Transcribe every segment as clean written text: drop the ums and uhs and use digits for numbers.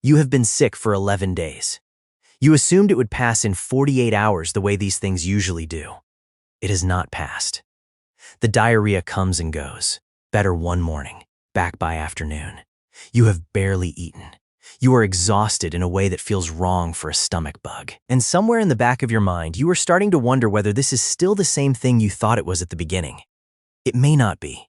You have been sick for 11 days. You assumed it would pass in 48 hours the way these things usually do. It has not passed. The diarrhea comes and goes. Better one morning, back by afternoon. You have barely eaten. You are exhausted in a way that feels wrong for a stomach bug. And somewhere in the back of your mind, you are starting to wonder whether this is still the same thing you thought it was at the beginning. It may not be.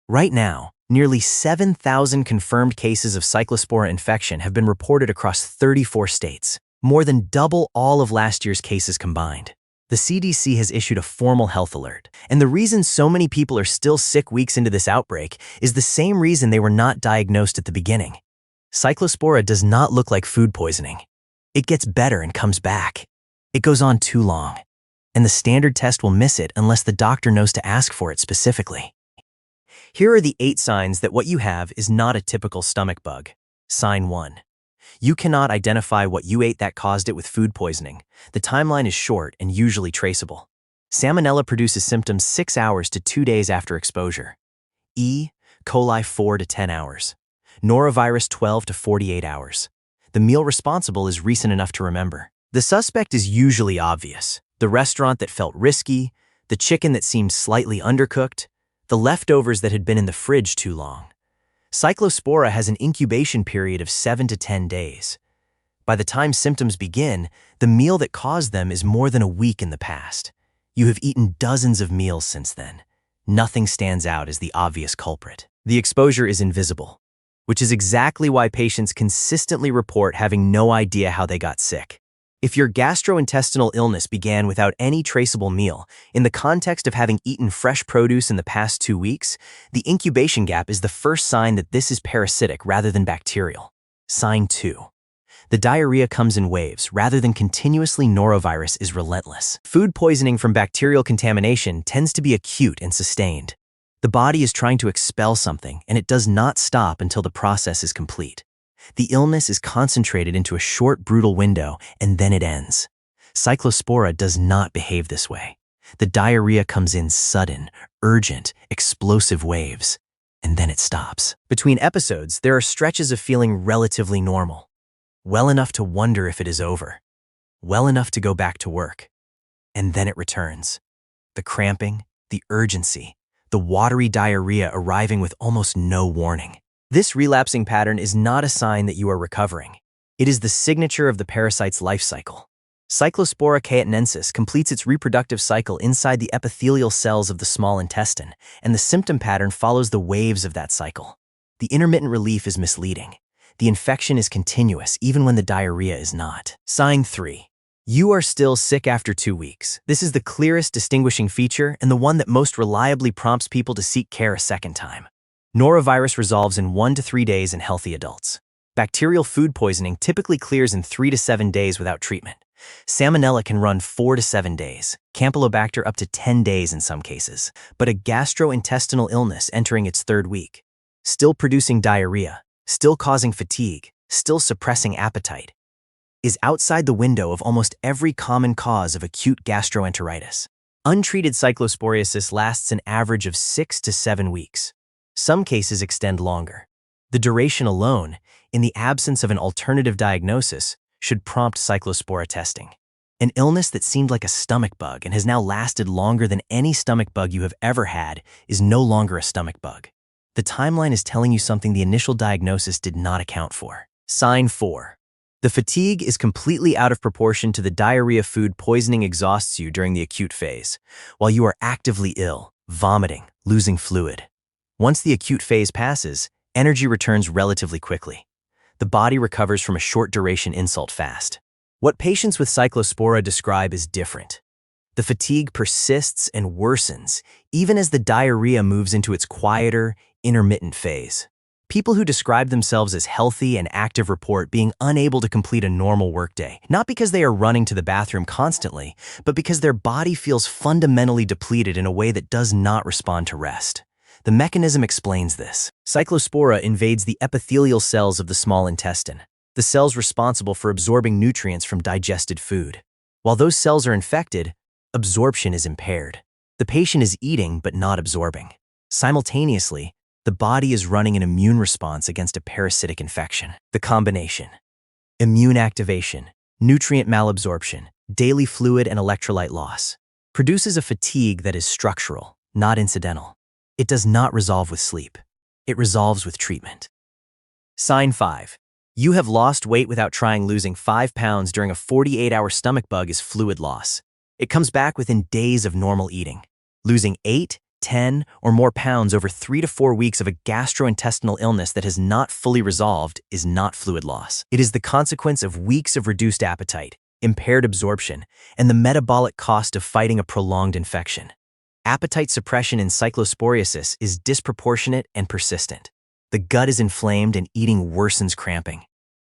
Right now, nearly 7,000 confirmed cases of Cyclospora infection have been reported across 34 states, more than double all of last year's cases combined. The CDC has issued a formal health alert, and the reason so many people are still sick weeks into this outbreak is the same reason they were not diagnosed at the beginning. Cyclospora does not look like food poisoning. It gets better and comes back. It goes on too long, and the standard test will miss it unless the doctor knows to ask for it specifically. Here are the 8 signs that what you have is not a typical stomach bug. Sign 1. You cannot identify what you ate that caused it with food poisoning. The timeline is short and usually traceable. Salmonella produces symptoms 6 hours to 2 days after exposure. E. coli 4 to 10 hours. Norovirus 12 to 48 hours. The meal responsible is recent enough to remember. The suspect is usually obvious. The restaurant that felt risky, the chicken that seemed slightly undercooked, the leftovers that had been in the fridge too long. Cyclospora has an incubation period of 7 to 10 days. By the time symptoms begin, the meal that caused them is more than a week in the past. You have eaten dozens of meals since then. Nothing stands out as the obvious culprit. The exposure is invisible, which is exactly why patients consistently report having no idea how they got sick. If your gastrointestinal illness began without any traceable meal, in the context of having eaten fresh produce in the past 2 weeks, the incubation gap is the first sign that this is parasitic rather than bacterial. Sign 2. The diarrhea comes in waves rather than continuously. Norovirus is relentless. Food poisoning from bacterial contamination tends to be acute and sustained. The body is trying to expel something, and it does not stop until the process is complete. The illness is concentrated into a short, brutal window, and then it ends. Cyclospora does not behave this way. The diarrhea comes in sudden, urgent, explosive waves, and then it stops. Between episodes, there are stretches of feeling relatively normal. Well enough to wonder if it is over. Well enough to go back to work. And then it returns. The cramping, the urgency, the watery diarrhea arriving with almost no warning. This relapsing pattern is not a sign that you are recovering. It is the signature of the parasite's life cycle. Cyclospora cayetanensis completes its reproductive cycle inside the epithelial cells of the small intestine, and the symptom pattern follows the waves of that cycle. The intermittent relief is misleading. The infection is continuous, even when the diarrhea is not. Sign 3. You are still sick after 2 weeks. This is the clearest distinguishing feature and the one that most reliably prompts people to seek care a second time. Norovirus resolves in 1 to 3 days in healthy adults. Bacterial food poisoning typically clears in 3 to 7 days without treatment. Salmonella can run 4 to 7 days, Campylobacter up to 10 days in some cases, but a gastrointestinal illness entering its 3rd week, still producing diarrhea, still causing fatigue, still suppressing appetite, is outside the window of almost every common cause of acute gastroenteritis. Untreated cyclosporiasis lasts an average of 6 to 7 weeks. Some cases extend longer. The duration alone, in the absence of an alternative diagnosis, should prompt cyclospora testing. An illness that seemed like a stomach bug and has now lasted longer than any stomach bug you have ever had is no longer a stomach bug. The timeline is telling you something the initial diagnosis did not account for. Sign 4. The fatigue is completely out of proportion to the diarrhea. Food poisoning exhausts you during the acute phase, while you are actively ill, vomiting, losing fluid. Once the acute phase passes, energy returns relatively quickly. The body recovers from a short-duration insult fast. What patients with Cyclospora describe is different. The fatigue persists and worsens, even as the diarrhea moves into its quieter, intermittent phase. People who describe themselves as healthy and active report being unable to complete a normal workday, not because they are running to the bathroom constantly, but because their body feels fundamentally depleted in a way that does not respond to rest. The mechanism explains this. Cyclospora invades the epithelial cells of the small intestine, the cells responsible for absorbing nutrients from digested food. While those cells are infected, absorption is impaired. The patient is eating but not absorbing. Simultaneously, the body is running an immune response against a parasitic infection. The combination, Immune activation, nutrient malabsorption, daily fluid and electrolyte loss. Produces a fatigue that is structural, not incidental. It does not resolve with sleep. It resolves with treatment. Sign 5. You have lost weight without trying. Losing 5 pounds during a 48-hour stomach bug is fluid loss. It comes back within days of normal eating. Losing 8, 10, or more pounds over 3 to 4 weeks of a gastrointestinal illness that has not fully resolved is not fluid loss. It is the consequence of weeks of reduced appetite, impaired absorption, and the metabolic cost of fighting a prolonged infection. Appetite suppression in cyclosporiasis is disproportionate and persistent. The gut is inflamed and eating worsens cramping.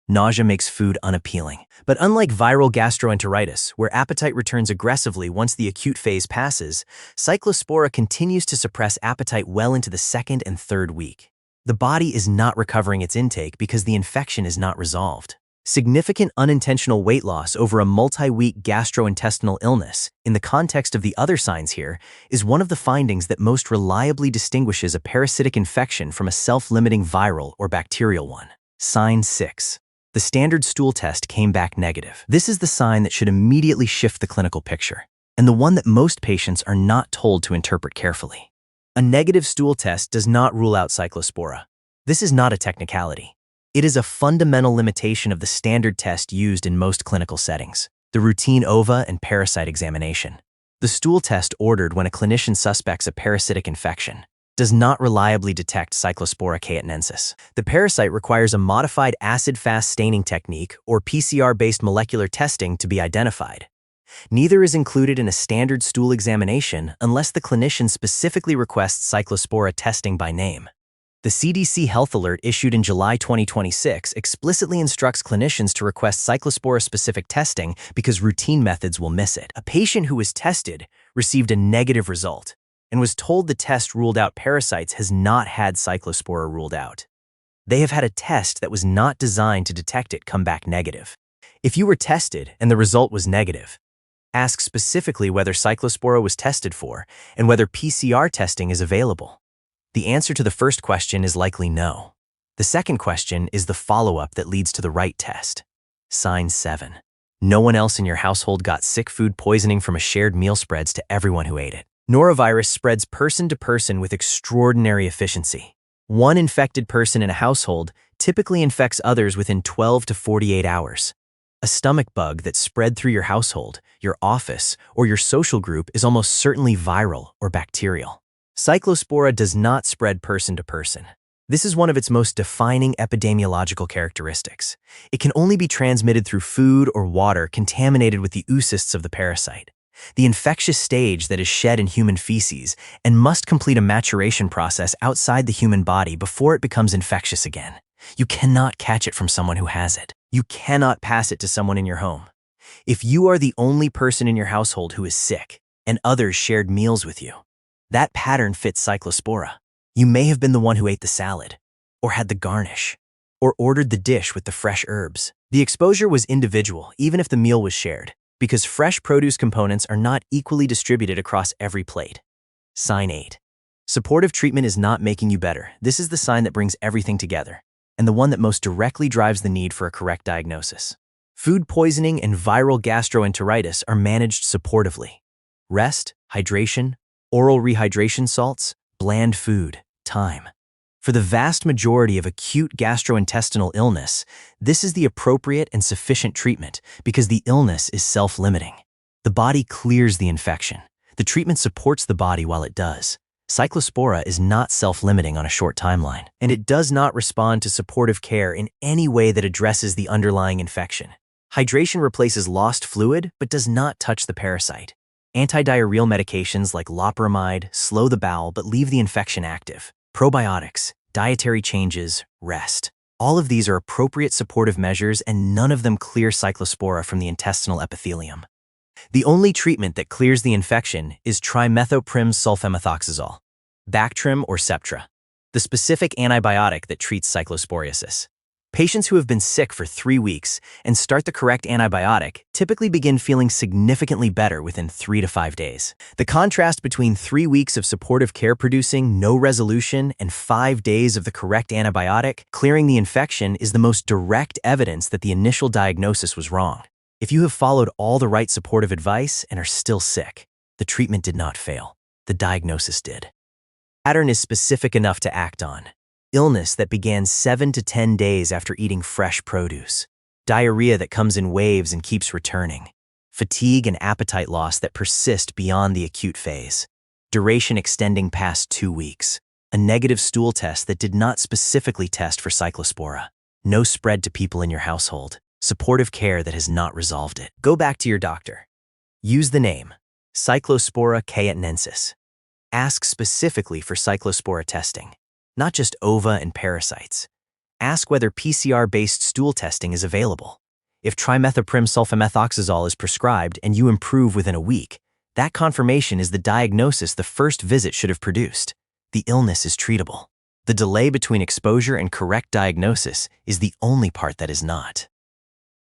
Nausea makes food unappealing. But unlike viral gastroenteritis, where appetite returns aggressively once the acute phase passes, Cyclospora continues to suppress appetite well into the 2nd and 3rd week. The body is not recovering its intake because the infection is not resolved. Significant unintentional weight loss over a multi-week gastrointestinal illness, in the context of the other signs here, is one of the findings that most reliably distinguishes a parasitic infection from a self-limiting viral or bacterial one. Sign 6. The standard stool test came back negative. This is the sign that should immediately shift the clinical picture, and the one that most patients are not told to interpret carefully. A negative stool test does not rule out Cyclospora. This is not a technicality. It is a fundamental limitation of the standard test used in most clinical settings, the routine ova and parasite examination. The stool test ordered when a clinician suspects a parasitic infection does not reliably detect Cyclospora cayetanensis. The parasite requires a modified acid-fast staining technique or PCR-based molecular testing to be identified. Neither is included in a standard stool examination unless the clinician specifically requests Cyclospora testing by name. The CDC Health Alert issued in July 2026 explicitly instructs clinicians to request Cyclospora-specific testing because routine methods will miss it. A patient who was tested received a negative result and was told the test ruled out parasites has not had Cyclospora ruled out. They have had a test that was not designed to detect it come back negative. If you were tested and the result was negative, ask specifically whether Cyclospora was tested for and whether PCR testing is available. The answer to the first question is likely no. The second question is the follow-up that leads to the right test. Sign 7. No one else in your household got sick. Food poisoning from a shared meal spreads to everyone who ate it. Norovirus spreads person to person with extraordinary efficiency. One infected person in a household typically infects others within 12 to 48 hours. A stomach bug that spread through your household, your office, or your social group is almost certainly viral or bacterial. Cyclospora does not spread person to person. This is one of its most defining epidemiological characteristics. It can only be transmitted through food or water contaminated with the oocysts of the parasite, the infectious stage that is shed in human feces and must complete a maturation process outside the human body before it becomes infectious again. You cannot catch it from someone who has it. You cannot pass it to someone in your home. If you are the only person in your household who is sick and others shared meals with you, that pattern fits Cyclospora. You may have been the one who ate the salad, or had the garnish, or ordered the dish with the fresh herbs. The exposure was individual, even if the meal was shared, because fresh produce components are not equally distributed across every plate. Sign 8. Supportive treatment is not making you better. This is the sign that brings everything together, and the one that most directly drives the need for a correct diagnosis. Food poisoning and viral gastroenteritis are managed supportively. Rest, hydration, oral rehydration salts, bland food, time. For the vast majority of acute gastrointestinal illness, this is the appropriate and sufficient treatment because the illness is self-limiting. The body clears the infection. The treatment supports the body while it does. Cyclospora is not self-limiting on a short timeline, and it does not respond to supportive care in any way that addresses the underlying infection. Hydration replaces lost fluid but does not touch the parasite. Antidiarrheal medications like loperamide slow the bowel but leave the infection active. Probiotics, dietary changes, rest. All of these are appropriate supportive measures and none of them clear Cyclospora from the intestinal epithelium. The only treatment that clears the infection is trimethoprim sulfamethoxazole, Bactrim or Septra, the specific antibiotic that treats cyclosporiasis. Patients who have been sick for 3 weeks and start the correct antibiotic typically begin feeling significantly better within 3 to 5 days. The contrast between 3 weeks of supportive care producing no resolution and 5 days of the correct antibiotic clearing the infection is the most direct evidence that the initial diagnosis was wrong. If you have followed all the right supportive advice and are still sick, the treatment did not fail. The diagnosis did. Pattern is specific enough to act on. Illness that began 7 to 10 days after eating fresh produce. Diarrhea that comes in waves and keeps returning. Fatigue and appetite loss that persist beyond the acute phase. Duration extending past 2 weeks. A negative stool test that did not specifically test for Cyclospora. No spread to people in your household. Supportive care that has not resolved it. Go back to your doctor. Use the name Cyclospora-specific. Ask specifically for Cyclospora testing, not just ova and parasites. Ask whether PCR-based stool testing is available. If trimethoprim sulfamethoxazole is prescribed and you improve within a week, that confirmation is the diagnosis the first visit should have produced. The illness is treatable. The delay between exposure and correct diagnosis is the only part that is not.